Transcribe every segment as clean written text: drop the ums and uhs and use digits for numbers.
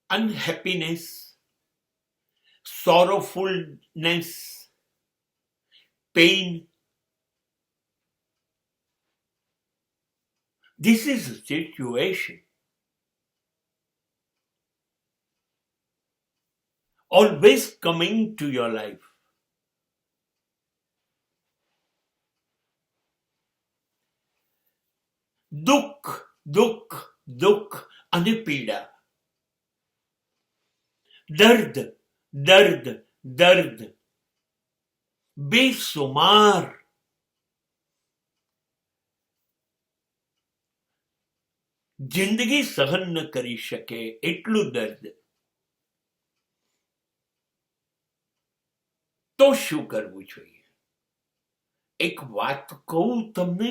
unhappiness, sorrowfulness, pain. This is a situation always coming to your life. દુઃખ દુઃખ દુઃખ અને પીડા, દર્દ દર્દ દર્દ, બેસુમાર. જિંદગી સહન ન કરી શકે એટલું દર્દ. તો શું કરવું જોઈએ? એક વાત કહું તમને,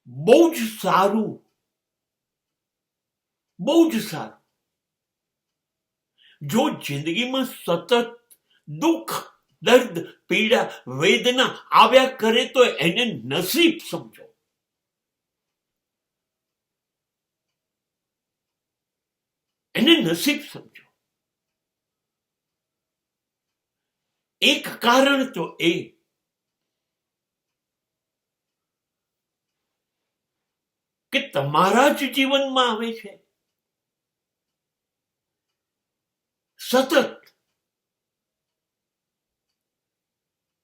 બહુ જ સારું, બહુ જ સારું. જો જિંદગીમાં સતત દુઃખ, દર્દ, પીડા, વેદના આવ્યા કરે તો એને નસીબ સમજો. એને નસીબ સમજો. એક કારણ તો એ કે તમારા જ જીવનમાં આવે છે સતત.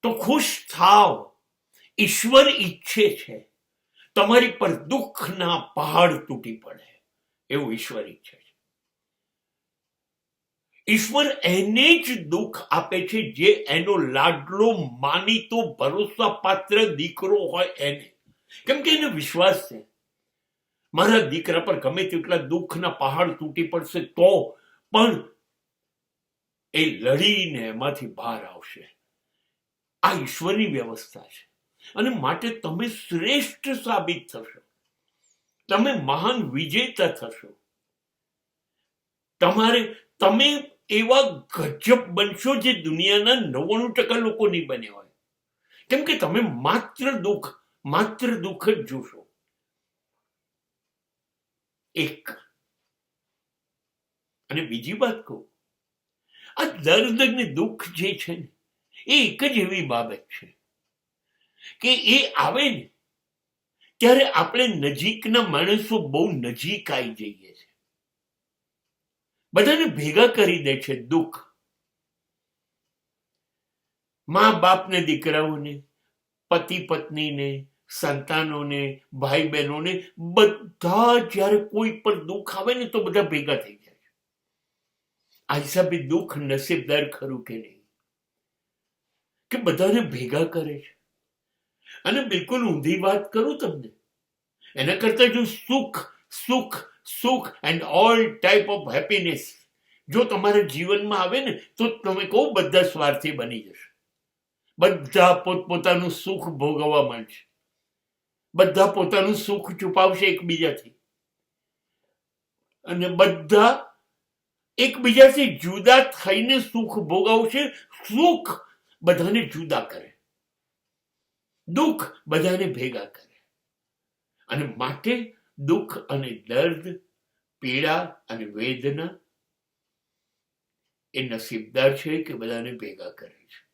તો ખુશ થાવ. ઈશ્વર ઈચ્છે છે તમારી પર દુઃખના પહાડ તૂટી પડે, એવું ઈશ્વર ઈચ્છે છે. ઈશ્વર એને જ દુઃખ આપે છે જે એનો લાડલો, માનીતો, ભરોસાપાત્ર દીકરો હોય એને. કેમ કે એને વિશ્વાસ છે મારા દીકરા પર ગમે તેટલા દુઃખના પહાડ તૂટી પડશે તો પણ એ લડીને એમાંથી બહાર આવશે. આ ઈશ્વરની વ્યવસ્થા છે. અને માટે તમે શ્રેષ્ઠ સાબિત થશો, તમે મહાન વિજેતા થશો. તમે એવા ગજબ બનશો જે દુનિયાના 99% લોકો નહીં બન્યા હોય. કેમ કે તમે માત્ર દુઃખ જ જોશો. એક. અને બીજી વાત કહું, આ દર્દ અને દુઃખ જે છે ને એ એક જ એવી બાબત છે કે એ આવે ને ત્યારે આપણે નજીકના માણસો બહુ નજીક આવી જઈએ છીએ. બધાને ભેગા કરી દે છે દુઃખ. મા બાપને, દીકરાઓને, પતિ પત્નીને, સંતાનોને, ભાઈ બહેનોને, બધા જ્યારે કોઈ પર દુઃખ આવે ને તો બધા ભેગા થઈ જાય છે. આ હિસાબે દુઃખ નસીબદાર ખરું કે નહીં કે બધાને ભેગા કરે છે. અને બિલકુલ ઊંધી વાત કરું તમને, એના કરતા જો સુખ સુખ સુખ and all type of happiness જો તમારા જીવનમાં આવે ને તો તમે કહો બધા સ્વાર્થી બની જશે. બધા પોતપોતાનું સુખ ભોગવવા માંડશે. બધા પોતાનું સુખ છુપાવશે એકબીજાથી. અને બધા એકબીજાથી જુદા થઈને સુખ ભોગવશે. સુખ બધાને જુદા કરે, દુઃખ બધાને ભેગા કરે. અને માટે દુઃખ અને દર્દ, પીડા અને વેદના એ નસીબદાર છે કે બધાને ભેગા કરે છે.